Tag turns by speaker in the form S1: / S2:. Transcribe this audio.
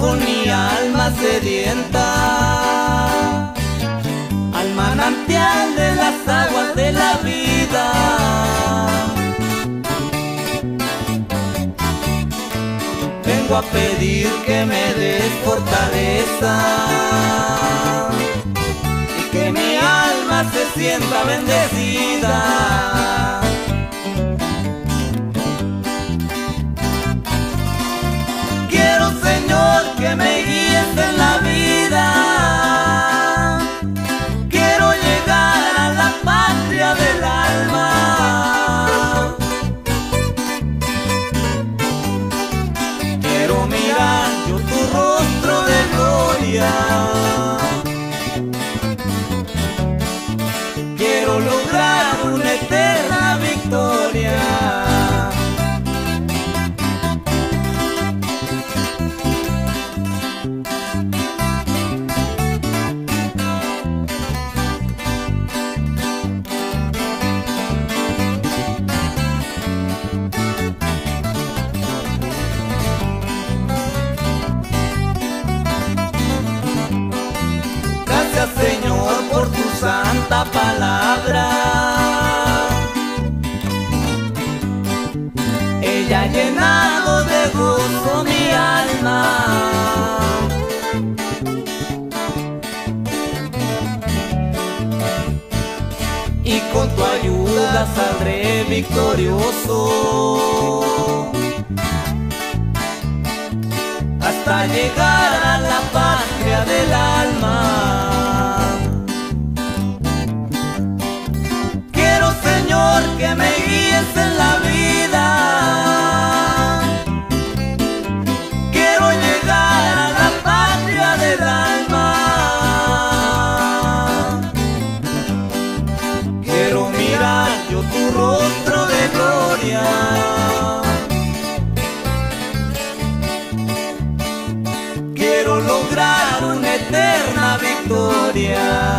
S1: con mi alma sedienta al manantial de las aguas de la vida. Vengo a pedir que me des fortaleza y que mi alma se sienta bendecida. Quiero, Señor, que me guíes en la vida. Quiero llegar a la patria del alma. Quiero mirar yo tu rostro de gloria. Quiero lograr una eterna victoria. Gracias, Señor, por tu santa palabra. Ella ha llenado de gozo mi alma. Y con tu ayuda saldré victorioso hasta llegar a la patria del alma. Quiero, Señor, que me guíes en la vida. Quiero llegar a la patria del alma. Quiero mirar yo tu rostro de gloria. Quiero lograr una eterna victoria.